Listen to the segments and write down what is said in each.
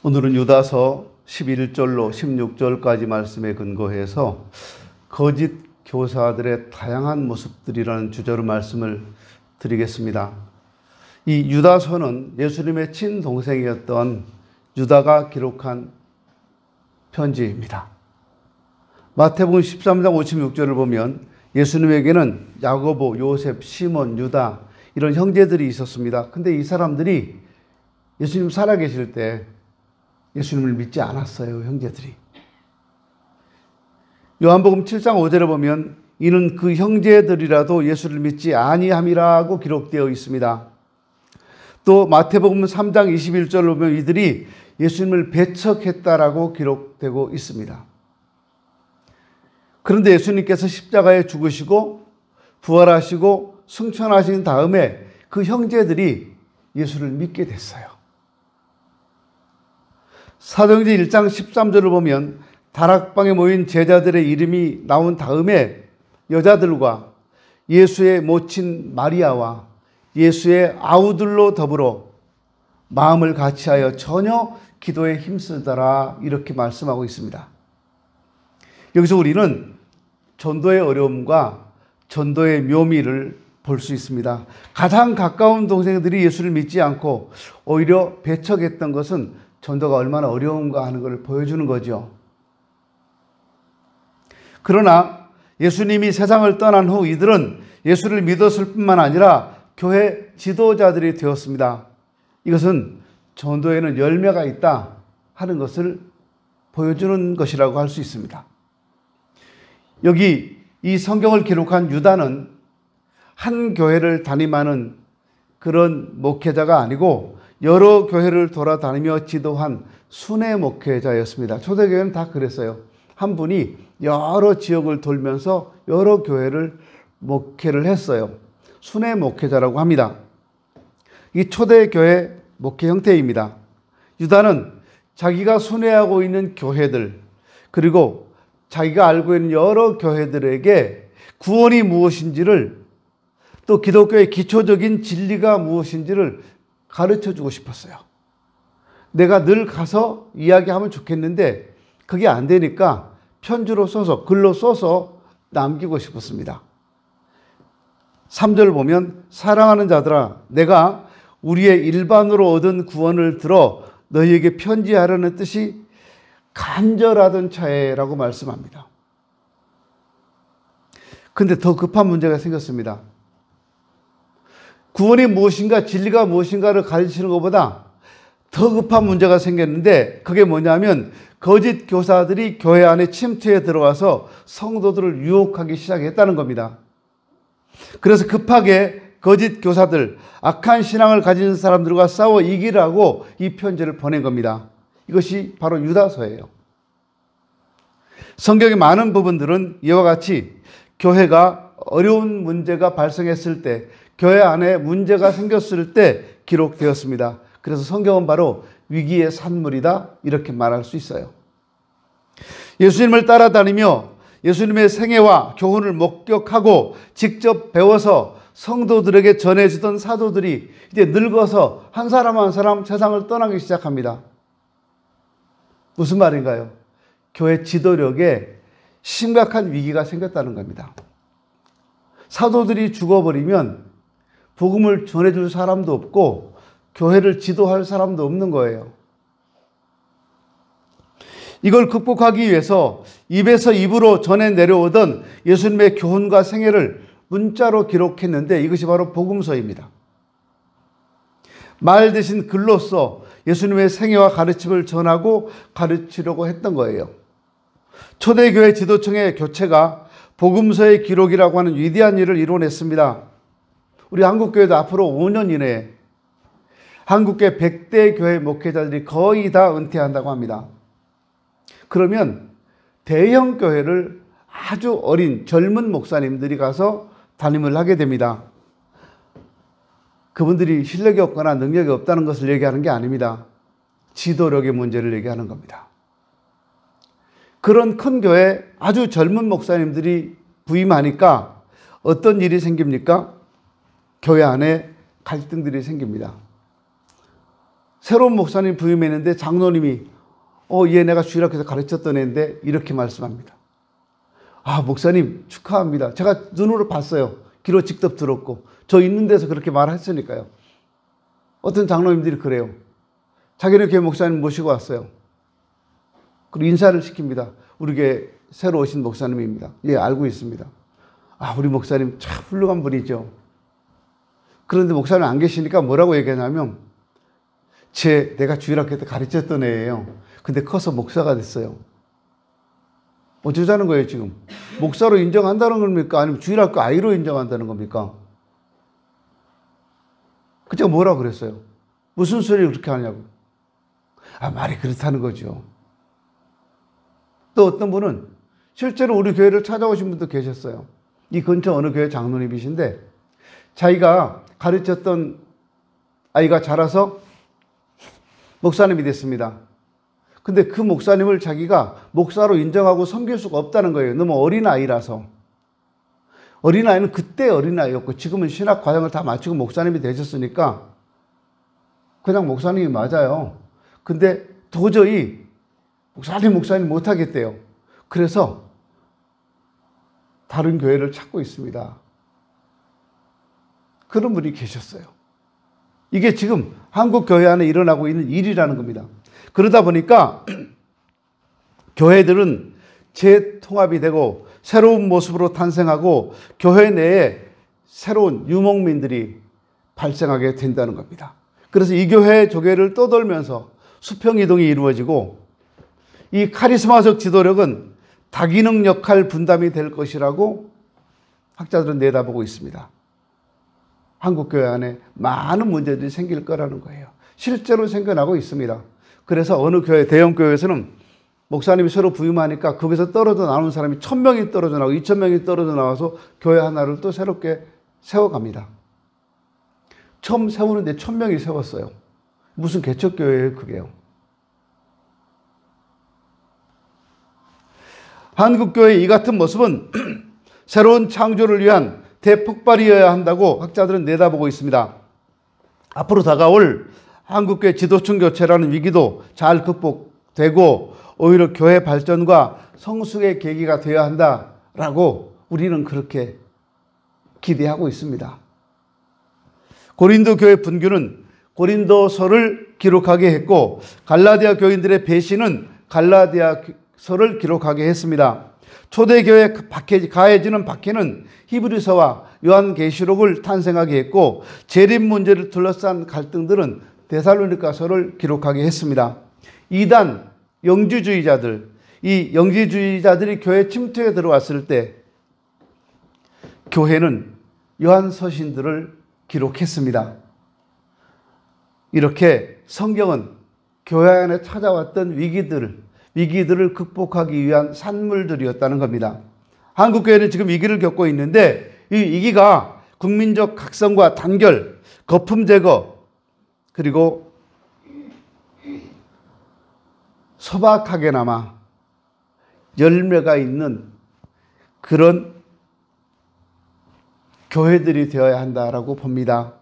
오늘은 유다서 11절로 16절까지 말씀에 근거해서 거짓 교사들의 다양한 모습들이라는 주제로 말씀을 드리겠습니다. 이 유다서는 예수님의 친동생이었던 유다가 기록한 편지입니다. 마태복음 13장 56절을 보면 예수님에게는 야고보, 요셉, 시몬, 유다 이런 형제들이 있었습니다. 근데 이 사람들이 예수님 살아계실 때 예수님을 믿지 않았어요, 형제들이. 요한복음 7장 5절에 보면 이는 그 형제들이라도 예수를 믿지 아니함이라고 기록되어 있습니다. 또 마태복음 3장 21절을 보면 이들이 예수님을 배척했다라고 기록되고 있습니다. 그런데 예수님께서 십자가에 죽으시고 부활하시고 승천하신 다음에 그 형제들이 예수를 믿게 됐어요. 사도행전 1장 13절을 보면 다락방에 모인 제자들의 이름이 나온 다음에 여자들과 예수의 모친 마리아와 예수의 아우들로 더불어 마음을 같이하여 전혀 기도에 힘쓰더라 이렇게 말씀하고 있습니다. 여기서 우리는 전도의 어려움과 전도의 묘미를 볼 수 있습니다. 가장 가까운 동생들이 예수를 믿지 않고 오히려 배척했던 것은 전도가 얼마나 어려운가 하는 것을 보여주는 거죠. 그러나 예수님이 세상을 떠난 후 이들은 예수를 믿었을 뿐만 아니라 교회 지도자들이 되었습니다. 이것은 전도에는 열매가 있다 하는 것을 보여주는 것이라고 할 수 있습니다. 여기 이 성경을 기록한 유다는 한 교회를 담임하는 그런 목회자가 아니고 여러 교회를 돌아다니며 지도한 순회 목회자였습니다. 초대교회는 다 그랬어요. 한 분이 여러 지역을 돌면서 여러 교회를 목회를 했어요. 순회 목회자라고 합니다. 이 초대교회 목회 형태입니다. 유다는 자기가 순회하고 있는 교회들 그리고 자기가 알고 있는 여러 교회들에게 구원이 무엇인지를 또 기독교의 기초적인 진리가 무엇인지를 가르쳐주고 싶었어요. 내가 늘 가서 이야기하면 좋겠는데 그게 안 되니까 편지로 써서 글로 써서 남기고 싶었습니다. 3절 보면 사랑하는 자들아 내가 우리의 일반으로 얻은 구원을 들어 너희에게 편지하려는 뜻이 간절하던 차에라고 말씀합니다. 근데 더 급한 문제가 생겼습니다. 구원이 무엇인가 진리가 무엇인가를 가르치는 것보다 더 급한 문제가 생겼는데 그게 뭐냐면 거짓 교사들이 교회 안에 침투해 들어와서 성도들을 유혹하기 시작했다는 겁니다. 그래서 급하게 거짓 교사들, 악한 신앙을 가진 사람들과 싸워 이기라고 이 편지를 보낸 겁니다. 이것이 바로 유다서예요. 성경의 많은 부분들은 이와 같이 교회가 어려운 문제가 발생했을 때 교회 안에 문제가 생겼을 때 기록되었습니다. 그래서 성경은 바로 위기의 산물이다 이렇게 말할 수 있어요. 예수님을 따라다니며 예수님의 생애와 교훈을 목격하고 직접 배워서 성도들에게 전해주던 사도들이 이제 늙어서 한 사람 한 사람 세상을 떠나기 시작합니다. 무슨 말인가요? 교회 지도력에 심각한 위기가 생겼다는 겁니다. 사도들이 죽어버리면 복음을 전해줄 사람도 없고 교회를 지도할 사람도 없는 거예요. 이걸 극복하기 위해서 입에서 입으로 전해 내려오던 예수님의 교훈과 생애를 문자로 기록했는데 이것이 바로 복음서입니다. 말 대신 글로써 예수님의 생애와 가르침을 전하고 가르치려고 했던 거예요. 초대교회 지도층의 교체가 복음서의 기록이라고 하는 위대한 일을 이뤄냈습니다. 우리 한국교회도 앞으로 5년 이내에 한국교회 100대 교회 목회자들이 거의 다 은퇴한다고 합니다. 그러면 대형 교회를 아주 어린 젊은 목사님들이 가서 담임을 하게 됩니다. 그분들이 실력이 없거나 능력이 없다는 것을 얘기하는 게 아닙니다. 지도력의 문제를 얘기하는 겁니다. 그런 큰 교회 아주 젊은 목사님들이 부임하니까 어떤 일이 생깁니까? 교회 안에 갈등들이 생깁니다. 새로운 목사님 부임했는데 장로님이 얘 내가 주일학교에서 가르쳤던 애인데 이렇게 말씀합니다. 아, 목사님 축하합니다. 제가 눈으로 봤어요. 귀로 직접 들었고 저 있는 데서 그렇게 말했으니까요. 어떤 장로님들이 그래요. 자기네 교회 목사님 모시고 왔어요. 그리고 인사를 시킵니다. 우리 교회 새로 오신 목사님입니다. 예, 알고 있습니다. 아, 우리 목사님 참 훌륭한 분이죠. 그런데 목사님 안 계시니까 뭐라고 얘기하냐면 내가 주일학교 때 가르쳤던 애예요. 근데 커서 목사가 됐어요. 어쩌자는 거예요 지금? 목사로 인정한다는 겁니까? 아니면 주일학교 아이로 인정한다는 겁니까? 제가 뭐라 그랬어요? 무슨 소리를 그렇게 하냐고. 아, 말이 그렇다는 거죠. 또 어떤 분은 실제로 우리 교회를 찾아오신 분도 계셨어요. 이 근처 어느 교회 장로님이신데 자기가 가르쳤던 아이가 자라서 목사님이 됐습니다. 근데 그 목사님을 자기가 목사로 인정하고 섬길 수가 없다는 거예요. 너무 어린아이라서. 어린아이는 그때 어린아이였고 지금은 신학 과정을 다 마치고 목사님이 되셨으니까 그냥 목사님이 맞아요. 근데 도저히 목사님 못하겠대요. 그래서 다른 교회를 찾고 있습니다. 그런 분이 계셨어요. 이게 지금 한국 교회 안에 일어나고 있는 일이라는 겁니다. 그러다 보니까 교회들은 재통합이 되고 새로운 모습으로 탄생하고 교회 내에 새로운 유목민들이 발생하게 된다는 겁니다. 그래서 이 교회 조계를 떠돌면서 수평이동이 이루어지고 이 카리스마적 지도력은 다기능 역할 분담이 될 것이라고 학자들은 내다보고 있습니다. 한국 교회 안에 많은 문제들이 생길 거라는 거예요. 실제로 생겨나고 있습니다. 그래서 어느 교회, 대형 교회에서는 목사님이 새로 부임하니까 거기서 떨어져 나오는 사람이 1000명이 떨어져 나오고 2000명이 떨어져 나와서 교회 하나를 또 새롭게 세워갑니다. 처음 세우는데 1000명이 세웠어요. 무슨 개척교회예요, 그게요. 한국교회의 이 같은 모습은 새로운 창조를 위한 대폭발이어야 한다고 학자들은 내다보고 있습니다. 앞으로 다가올 한국교회 지도층 교체라는 위기도 잘 극복되고 오히려 교회 발전과 성숙의 계기가 되어야 한다라고 우리는 그렇게 기대하고 있습니다. 고린도 교회 분규는 고린도서를 기록하게 했고 갈라디아 교인들의 배신은 갈라디아서를 기록하게 했습니다. 초대교회 가해지는 박해는 히브리서와 요한계시록을 탄생하게 했고 재림 문제를 둘러싼 갈등들은 데살로니가서를 기록하게 했습니다. 이단 영지주의자들, 이 영지주의자들이 교회 침투에 들어왔을 때 교회는 요한서신들을 기록했습니다. 이렇게 성경은 교회 안에 찾아왔던 위기들을 극복하기 위한 산물들이었다는 겁니다. 한국교회는 지금 위기를 겪고 있는데 이 위기가 국민적 각성과 단결, 거품 제거, 그리고 소박하게나마 열매가 있는 그런 교회들이 되어야 한다라고 봅니다.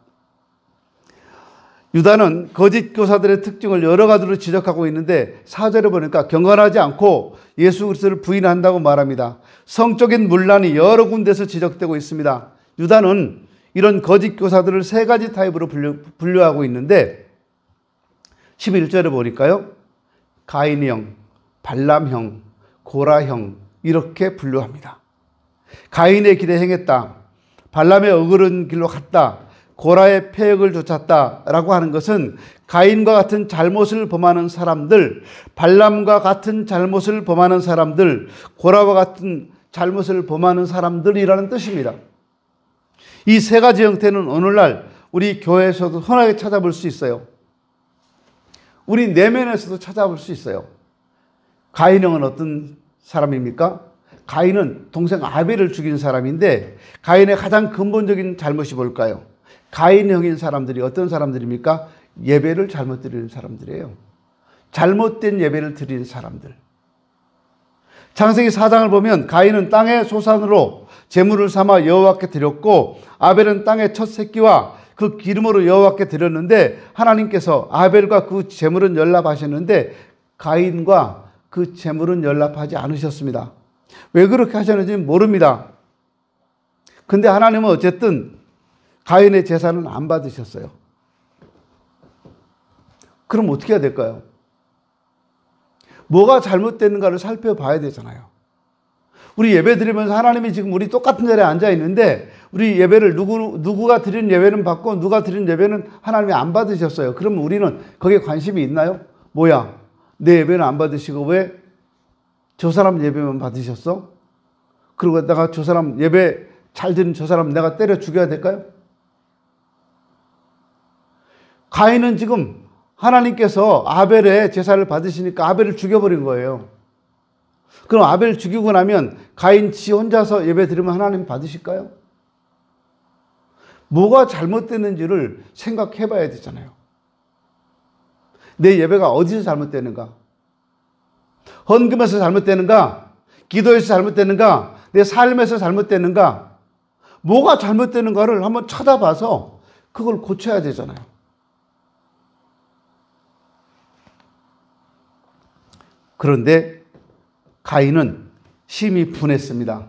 유다는 거짓 교사들의 특징을 여러 가지로 지적하고 있는데 4절에 보니까 경건하지 않고 예수 그리스도를 부인한다고 말합니다. 성적인 문란이 여러 군데서 지적되고 있습니다. 유다는 이런 거짓 교사들을 세 가지 타입으로 분류하고 있는데 11절에 보니까요. 가인형, 발람형, 고라형 이렇게 분류합니다. 가인의 길에 행했다. 발람의 어그른 길로 갔다. 고라의 폐역을 좇았다라고 하는 것은 가인과 같은 잘못을 범하는 사람들, 발람과 같은 잘못을 범하는 사람들, 고라와 같은 잘못을 범하는 사람들이라는 뜻입니다. 이 세 가지 형태는 오늘날 우리 교회에서도 흔하게 찾아볼 수 있어요. 우리 내면에서도 찾아볼 수 있어요. 가인형은 어떤 사람입니까? 가인은 동생 아벨을 죽인 사람인데 가인의 가장 근본적인 잘못이 뭘까요? 가인형인 사람들이 어떤 사람들입니까? 예배를 잘못 드리는 사람들이에요. 잘못된 예배를 드리는 사람들. 창세기 4장을 보면 가인은 땅의 소산으로 제물을 삼아 여호와께 드렸고 아벨은 땅의 첫 새끼와 그 기름으로 여호와께 드렸는데 하나님께서 아벨과 그 제물은 연락하셨는데 가인과 그 제물은 연락하지 않으셨습니다. 왜 그렇게 하셨는지 모릅니다. 근데 하나님은 어쨌든 가인의 제사는 안 받으셨어요. 그럼 어떻게 해야 될까요? 뭐가 잘못됐는가를 살펴봐야 되잖아요. 우리 예배 드리면서 하나님이 지금 우리 똑같은 자리에 앉아 있는데 우리 예배를 누구가 드린 예배는 받고 누가 드린 예배는 하나님이 안 받으셨어요. 그러면 우리는 거기에 관심이 있나요? 뭐야? 내 예배는 안 받으시고 왜 저 사람 예배만 받으셨어? 그리고 내가 저 사람 예배 잘 드린 저 사람 내가 때려 죽여야 될까요? 가인은 지금 하나님께서 아벨의 제사를 받으시니까 아벨을 죽여버린 거예요. 그럼 아벨 죽이고 나면 가인 지 혼자서 예배 드리면 하나님 받으실까요? 뭐가 잘못됐는지를 생각해 봐야 되잖아요. 내 예배가 어디서 잘못되는가? 헌금에서 잘못되는가? 기도에서 잘못되는가? 내 삶에서 잘못되는가? 뭐가 잘못되는가를 한번 쳐다봐서 그걸 고쳐야 되잖아요. 그런데 가인은 심히 분했습니다.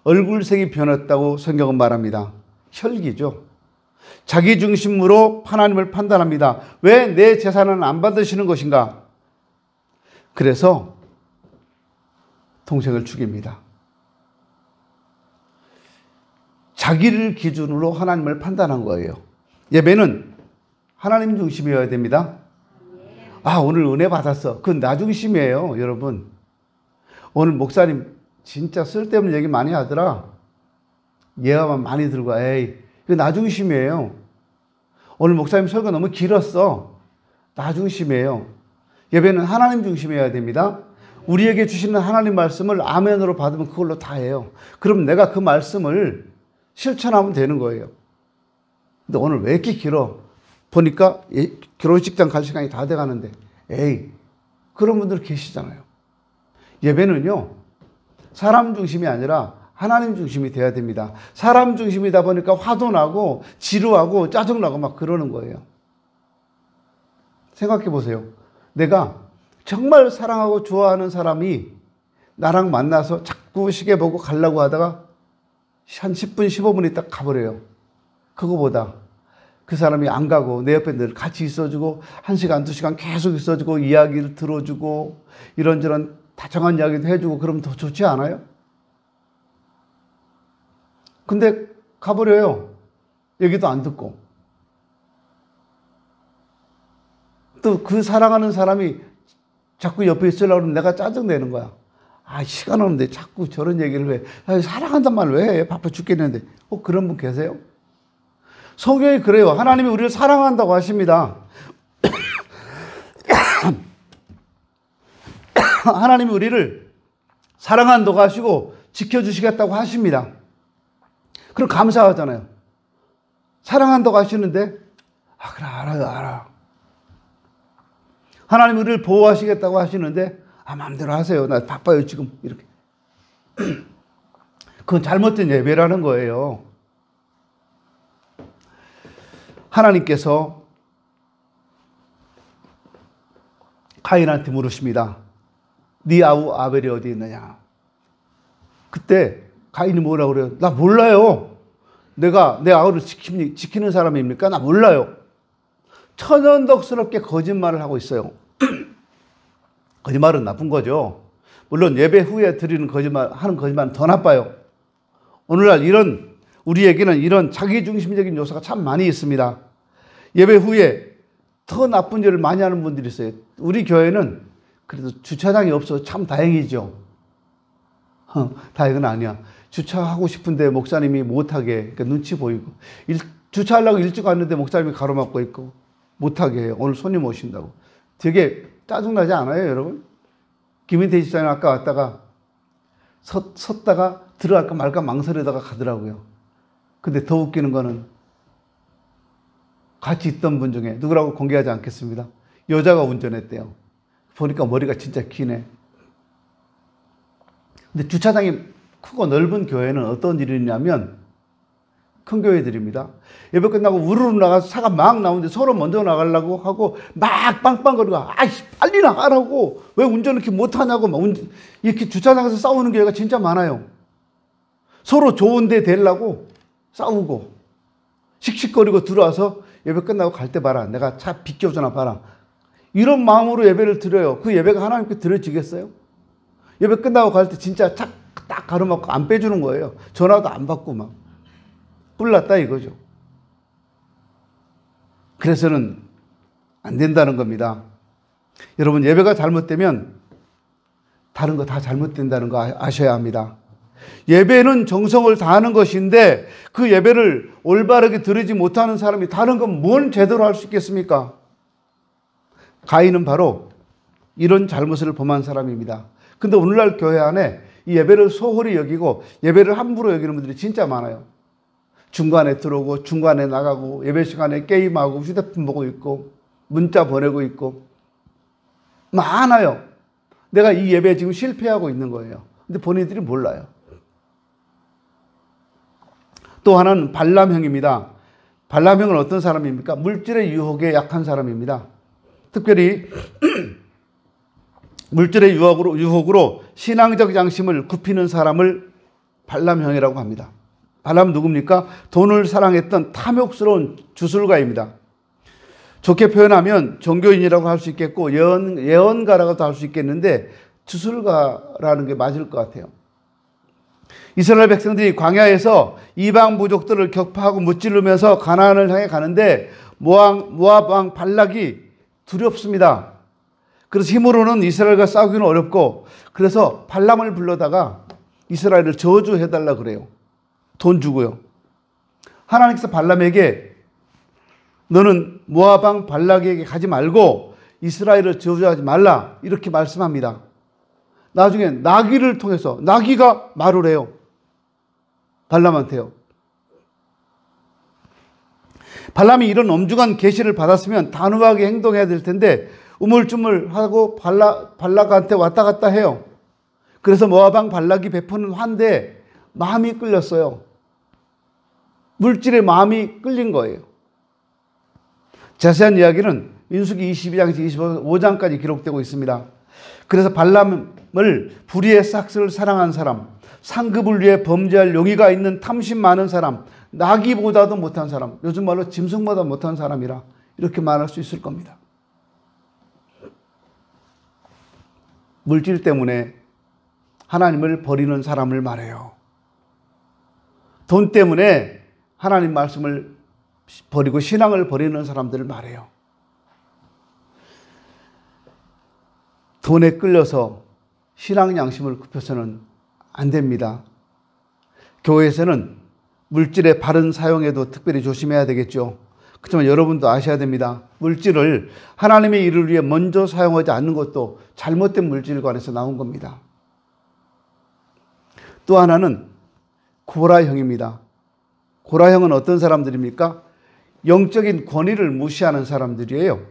얼굴색이 변했다고 성경은 말합니다. 혈기죠. 자기 중심으로 하나님을 판단합니다. 왜 내 제사는 안 받으시는 것인가? 그래서 동생을 죽입니다. 자기를 기준으로 하나님을 판단한 거예요. 예배는 하나님 중심이어야 됩니다. 아, 오늘 은혜 받았어. 그건 나 중심이에요, 여러분. 오늘 목사님 진짜 쓸데없는 얘기 많이 하더라. 예화만 많이 들고, 에이, 이거 나 중심이에요. 오늘 목사님 설교 너무 길었어. 나 중심이에요. 예배는 하나님 중심이어야 됩니다. 우리에게 주시는 하나님 말씀을 아멘으로 받으면 그걸로 다 해요. 그럼 내가 그 말씀을 실천하면 되는 거예요. 근데 오늘 왜 이렇게 길어? 보니까 결혼식장 갈 시간이 다 돼가는데, 에이, 그런 분들 계시잖아요. 예배는요, 사람 중심이 아니라 하나님 중심이 돼야 됩니다. 사람 중심이다 보니까 화도 나고 지루하고 짜증나고 막 그러는 거예요. 생각해 보세요. 내가 정말 사랑하고 좋아하는 사람이 나랑 만나서 자꾸 시계 보고 가려고 하다가 한 10분, 15분 있다 가버려요. 그거보다 그 사람이 안 가고 내 옆에 늘 같이 있어주고 1시간, 2시간 계속 있어주고 이야기를 들어주고 이런저런 다정한 이야기도 해주고 그러면 더 좋지 않아요? 근데 가버려요. 얘기도 안 듣고. 또 그 사랑하는 사람이 자꾸 옆에 있으려고 그러면 내가 짜증내는 거야. 아, 시간 없는데 자꾸 저런 얘기를 왜, 아, 사랑한단 말 왜 해? 바빠 죽겠는데. 그런 분 계세요? 성경이 그래요. 하나님이 우리를 사랑한다고 하십니다. 하나님이 우리를 사랑한다고 하시고 지켜주시겠다고 하십니다. 그럼 감사하잖아요. 사랑한다고 하시는데, 아, 그래, 알아. 하나님이 우리를 보호하시겠다고 하시는데, 아, 마음대로 하세요. 나 바빠요, 지금. 이렇게. 그건 잘못된 예배라는 거예요. 하나님께서 가인한테 물으십니다. 네 아우 아벨이 어디 있느냐? 그때 가인이 뭐라고 그래요? 나 몰라요. 내가 내 아우를 지키는 사람입니까? 나 몰라요. 천연덕스럽게 거짓말을 하고 있어요. 거짓말은 나쁜 거죠. 물론 예배 후에 드리는 하는 거짓말은 더 나빠요. 오늘날 우리에게는 이런 자기중심적인 요소가 참 많이 있습니다. 예배 후에 더 나쁜 일을 많이 하는 분들이 있어요. 우리 교회는 그래도 주차장이 없어서 참 다행이죠. 다행은 아니야. 주차하고 싶은데 목사님이 못하게, 그러니까 눈치 보이고. 주차하려고 일찍 왔는데 목사님이 가로막고 있고, 못하게 해요. 오늘 손님 오신다고. 되게 짜증나지 않아요, 여러분? 김인태 집사님 아까 왔다가 섰다가 들어갈까 말까 망설이다가 가더라고요. 근데 더 웃기는 거는 같이 있던 분 중에 누구라고 공개하지 않겠습니다. 여자가 운전했대요. 보니까 머리가 진짜 기네. 근데 주차장이 크고 넓은 교회는 어떤 일이 있냐면 큰 교회들입니다. 예배 끝나고 우르르 나가서 차가 막 나오는데 서로 먼저 나가려고 하고 막 빵빵거리고 아이씨 빨리 나가라고 왜 운전을 이렇게 못하냐고 막 이렇게 주차장에서 싸우는 교회가 진짜 많아요. 서로 좋은 데 되려고 싸우고 씩씩거리고 들어와서 예배 끝나고 갈 때 봐라. 내가 차 비켜주나 봐라. 이런 마음으로 예배를 드려요. 그 예배가 하나님께 드려지겠어요? 예배 끝나고 갈 때 진짜 차 딱 가로막고 안 빼주는 거예요. 전화도 안 받고 막. 뿔났다 이거죠. 그래서는 안 된다는 겁니다. 여러분 예배가 잘못되면 다른 거 다 잘못된다는 거 아셔야 합니다. 예배는 정성을 다하는 것인데 그 예배를 올바르게 드리지 못하는 사람이 다른 건 뭘 제대로 할 수 있겠습니까? 가인은 바로 이런 잘못을 범한 사람입니다. 근데 오늘날 교회 안에 이 예배를 소홀히 여기고 예배를 함부로 여기는 분들이 진짜 많아요. 중간에 들어오고 중간에 나가고 예배 시간에 게임하고 휴대폰 보고 있고 문자 보내고 있고 많아요. 내가 이 예배에 지금 실패하고 있는 거예요. 근데 본인들이 몰라요. 또 하나는 발람형입니다. 발람형은 어떤 사람입니까? 물질의 유혹에 약한 사람입니다. 특별히 물질의 유혹으로 신앙적 양심을 굽히는 사람을 발람형이라고 합니다. 발람은 누굽니까? 돈을 사랑했던 탐욕스러운 주술가입니다. 좋게 표현하면 종교인이라고 할 수 있겠고 예언가라고도 할 수 있겠는데 주술가라는 게 맞을 것 같아요. 이스라엘 백성들이 광야에서 이방 부족들을 격파하고 무찌르면서 가나안을 향해 가는데 모압 왕 발락이 두렵습니다. 그래서 힘으로는 이스라엘과 싸우기는 어렵고 그래서 발람을 불러다가 이스라엘을 저주해달라 그래요. 돈 주고요. 하나님께서 발람에게 너는 모압 왕 발락에게 가지 말고 이스라엘을 저주하지 말라 이렇게 말씀합니다. 나중에 나귀를 통해서 나귀가 말을 해요. 발람한테요. 발람이 이런 엄중한 계시를 받았으면 단호하게 행동해야 될 텐데 우물쭈물하고 발락한테 왔다 갔다 해요. 그래서 모압 왕 발락이 베푸는 환대에 마음이 끌렸어요. 물질의 마음이 끌린 거예요. 자세한 이야기는 민수기 22장에서 25장까지 기록되고 있습니다. 그래서 발람을 불의의 삭스를 사랑한 사람, 상급을 위해 범죄할 용의가 있는 탐심 많은 사람, 나귀보다도 못한 사람, 요즘 말로 짐승보다 못한 사람이라 이렇게 말할 수 있을 겁니다. 물질 때문에 하나님을 버리는 사람을 말해요. 돈 때문에 하나님 말씀을 버리고 신앙을 버리는 사람들을 말해요. 돈에 끌려서 신앙 양심을 굽혀서는 안 됩니다. 교회에서는 물질의 바른 사용에도 특별히 조심해야 되겠죠. 그렇지만 여러분도 아셔야 됩니다. 물질을 하나님의 일을 위해 먼저 사용하지 않는 것도 잘못된 물질관에서 나온 겁니다. 또 하나는 고라형입니다. 고라형은 어떤 사람들입니까? 영적인 권위를 무시하는 사람들이에요.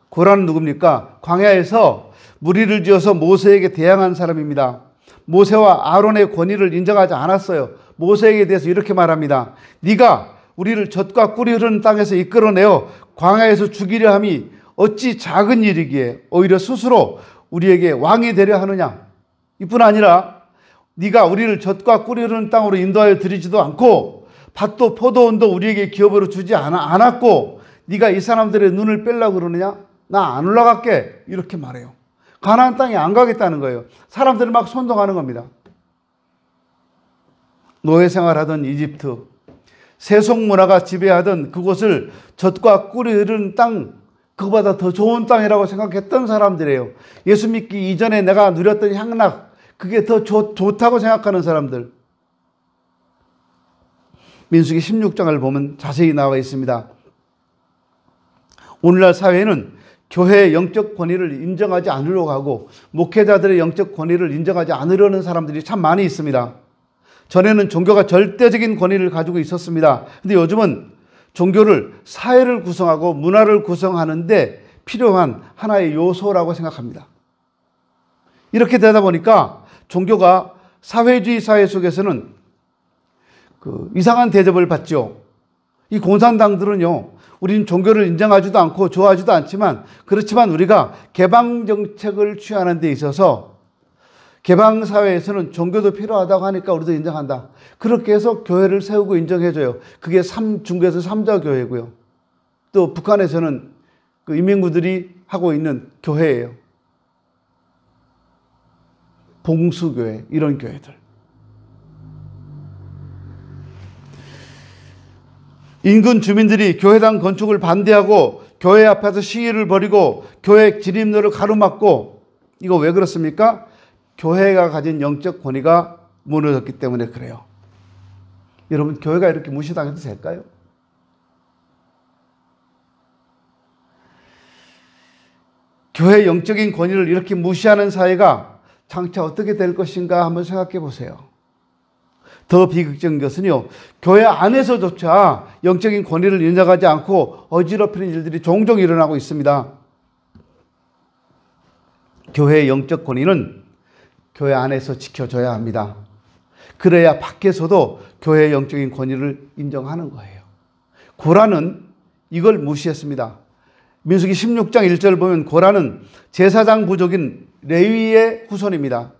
고라는 누굽니까? 광야에서 무리를 지어서 모세에게 대항한 사람입니다. 모세와 아론의 권위를 인정하지 않았어요. 모세에게 대해서 이렇게 말합니다. 네가 우리를 젖과 꿀이 흐르는 땅에서 이끌어내어 광야에서 죽이려 함이 어찌 작은 일이기에 오히려 스스로 우리에게 왕이 되려 하느냐. 이뿐 아니라 네가 우리를 젖과 꿀이 흐르는 땅으로 인도하여 드리지도 않고 밭도 포도원도 우리에게 기업으로 주지 않았고 네가 이 사람들의 눈을 빼려고 그러느냐? 나 안 올라갈게. 이렇게 말해요. 가나안 땅에 안 가겠다는 거예요. 사람들이 막 선동하는 겁니다. 노예 생활하던 이집트, 세속 문화가 지배하던 그곳을 젖과 꿀이 흐르는 땅, 그거보다 더 좋은 땅이라고 생각했던 사람들이에요. 예수 믿기 이전에 내가 누렸던 향락, 그게 더 좋다고 생각하는 사람들. 민수기 16장을 보면 자세히 나와 있습니다. 오늘날 사회는 교회의 영적 권위를 인정하지 않으려고 하고 목회자들의 영적 권위를 인정하지 않으려는 사람들이 참 많이 있습니다. 전에는 종교가 절대적인 권위를 가지고 있었습니다. 근데 요즘은 종교를 사회를 구성하고 문화를 구성하는데 필요한 하나의 요소라고 생각합니다. 이렇게 되다 보니까 종교가 사회주의 사회 속에서는 이상한 대접을 받죠. 이 공산당들은요, 우리는 종교를 인정하지도 않고 좋아하지도 않지만, 그렇지만 우리가 개방 정책을 취하는 데 있어서 개방 사회에서는 종교도 필요하다고 하니까 우리도 인정한다. 그렇게 해서 교회를 세우고 인정해줘요. 그게 중국에서 삼자교회고요. 또 북한에서는 그 인민군들이 하고 있는 교회예요. 봉수교회, 이런 교회들. 인근 주민들이 교회당 건축을 반대하고 교회 앞에서 시위를 벌이고 교회 진입로를 가로막고, 이거 왜 그렇습니까? 교회가 가진 영적 권위가 무너졌기 때문에 그래요. 여러분, 교회가 이렇게 무시당해도 될까요? 교회의 영적인 권위를 이렇게 무시하는 사회가 장차 어떻게 될 것인가 한번 생각해 보세요. 더 비극적인 것은요, 교회 안에서조차 영적인 권위를 인정하지 않고 어지럽히는 일들이 종종 일어나고 있습니다. 교회의 영적 권위는 교회 안에서 지켜줘야 합니다. 그래야 밖에서도 교회의 영적인 권위를 인정하는 거예요. 고라는 이걸 무시했습니다. 민수기 16장 1절을 보면 고라는 제사장 부족인 레위의 후손입니다.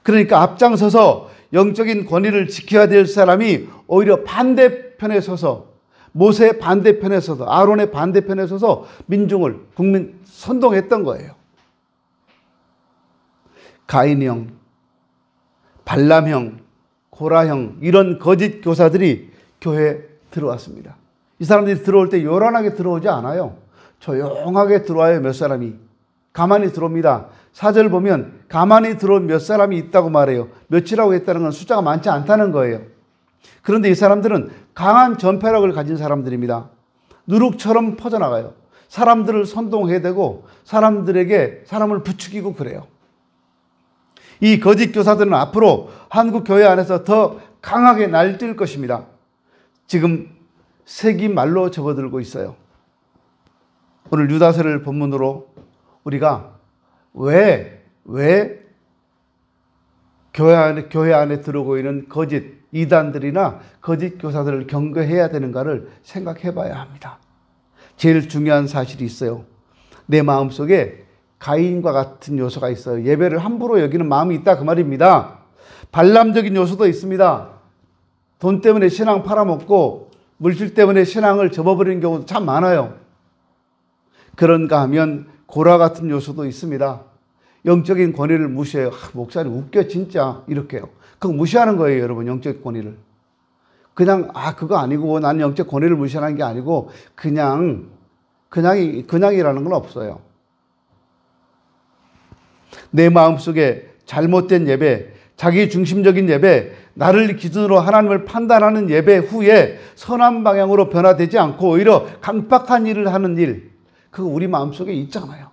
그러니까 앞장서서 영적인 권위를 지켜야 될 사람이 오히려 반대편에 서서, 모세의 반대편에 서서, 아론의 반대편에 서서 민중을, 국민 선동했던 거예요. 가인형, 발람형, 고라형, 이런 거짓 교사들이 교회에 들어왔습니다. 이 사람들이 들어올 때 요란하게 들어오지 않아요. 조용하게 들어와요. 몇 사람이 가만히 들어옵니다. 4절 보면 가만히 들어온 몇 사람이 있다고 말해요. 몇이라고 했다는 건 숫자가 많지 않다는 거예요. 그런데 이 사람들은 강한 전파력을 가진 사람들입니다. 누룩처럼 퍼져나가요. 사람들을 선동해대고 사람들에게 사람을 부추기고 그래요. 이 거짓 교사들은 앞으로 한국 교회 안에서 더 강하게 날뛸 것입니다. 지금 색이 말로 접어들고 있어요. 오늘 유다서를 본문으로 우리가 왜 교회 안에 들어오고 있는 거짓 이단들이나 거짓 교사들을 경계해야 되는가를 생각해 봐야 합니다. 제일 중요한 사실이 있어요. 내 마음속에 가인과 같은 요소가 있어요. 예배를 함부로 여기는 마음이 있다, 그 말입니다. 발람적인 요소도 있습니다. 돈 때문에 신앙 팔아먹고 물질 때문에 신앙을 접어버리는 경우도 참 많아요. 그런가 하면 고라 같은 요소도 있습니다. 영적인 권위를 무시해요. 목사님 웃겨 진짜, 이렇게요. 그거 무시하는 거예요, 여러분. 영적 권위를 그냥 그거 아니고, 나는 영적 권위를 무시하는 게 아니고 그냥이라는 건 없어요. 내 마음속에 잘못된 예배, 자기 중심적인 예배, 나를 기준으로 하나님을 판단하는 예배 후에 선한 방향으로 변화되지 않고 오히려 강박한 일을 하는 일, 그거 우리 마음속에 있잖아요.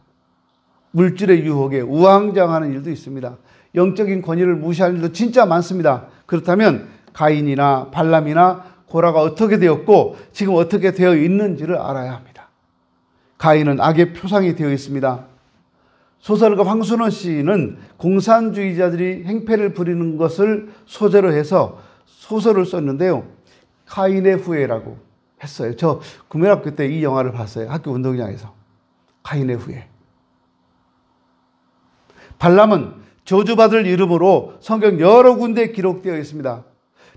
물질의 유혹에 우왕좌왕하는 일도 있습니다. 영적인 권위를 무시하는 일도 진짜 많습니다. 그렇다면 가인이나 발람이나 고라가 어떻게 되었고 지금 어떻게 되어 있는지를 알아야 합니다. 가인은 악의 표상이 되어 있습니다. 소설가 황순원 씨는 공산주의자들이 행패를 부리는 것을 소재로 해서 소설을 썼는데요. 가인의 후예라고 했어요. 저 국민학교 때 이 영화를 봤어요. 학교 운동장에서. 가인의 후예. 발람은 저주받을 이름으로 성경 여러 군데 기록되어 있습니다.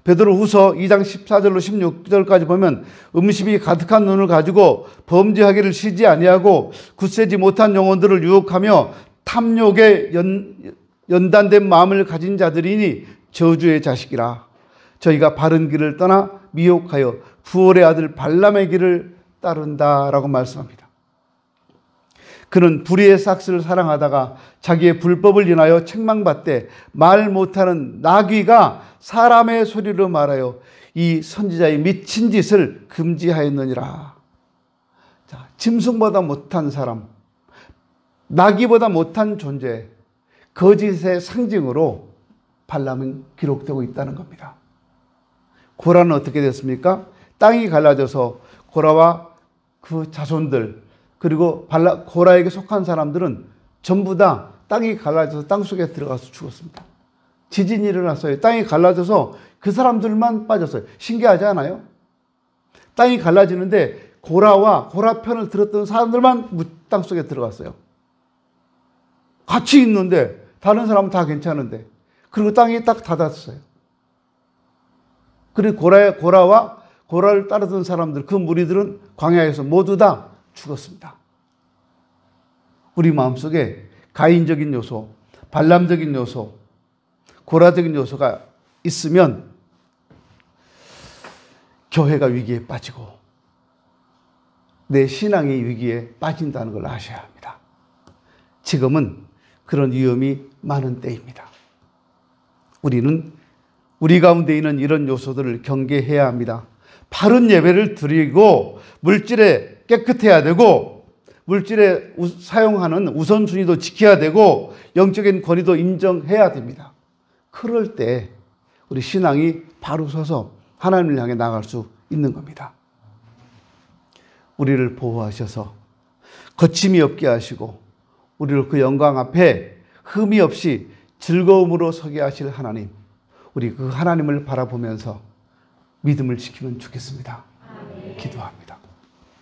베드로후서 2장 14절로 16절까지 보면 음식이 가득한 눈을 가지고 범죄하기를 쉬지 아니하고 굳세지 못한 영혼들을 유혹하며 탐욕에 연단된 마음을 가진 자들이니 저주의 자식이라. 저희가 바른 길을 떠나 미혹하여 부올의 아들 발람의 길을 따른다라고 말씀합니다. 그는 불의의 삭스를 사랑하다가 자기의 불법을 인하여 책망받되 말 못하는 나귀가 사람의 소리로 말하여 이 선지자의 미친 짓을 금지하였느니라. 자, 짐승보다 못한 사람, 나귀보다 못한 존재, 거짓의 상징으로 발람은 기록되고 있다는 겁니다. 고라는 어떻게 됐습니까? 땅이 갈라져서 고라와 그 자손들, 그리고 고라에게 속한 사람들은 전부 다 땅이 갈라져서 땅속에 들어가서 죽었습니다. 지진이 일어났어요. 땅이 갈라져서 그 사람들만 빠졌어요. 신기하지 않아요? 땅이 갈라지는데 고라와 고라 편을 들었던 사람들만 땅 속에 들어갔어요. 같이 있는데 다른 사람은 다 괜찮은데, 그리고 땅이 딱 닫았어요. 그리고 고라와 고라를 따르던 사람들, 그 무리들은 광야에서 모두 다 죽었습니다. 우리 마음속에 가인적인 요소, 발람적인 요소, 고라적인 요소가 있으면 교회가 위기에 빠지고 내 신앙이 위기에 빠진다는 걸 아셔야 합니다. 지금은 그런 위험이 많은 때입니다. 우리는 우리 가운데 있는 이런 요소들을 경계해야 합니다. 바른 예배를 드리고 물질에 깨끗해야 되고 물질에 사용하는 우선순위도 지켜야 되고 영적인 권위도 인정해야 됩니다. 그럴 때 우리 신앙이 바로 서서 하나님을 향해 나갈 수 있는 겁니다. 우리를 보호하셔서 거침이 없게 하시고 우리를 그 영광 앞에 흠이 없이 즐거움으로 서게 하실 하나님, 우리 그 하나님을 바라보면서 믿음을 지키면 좋겠습니다. 기도합니다.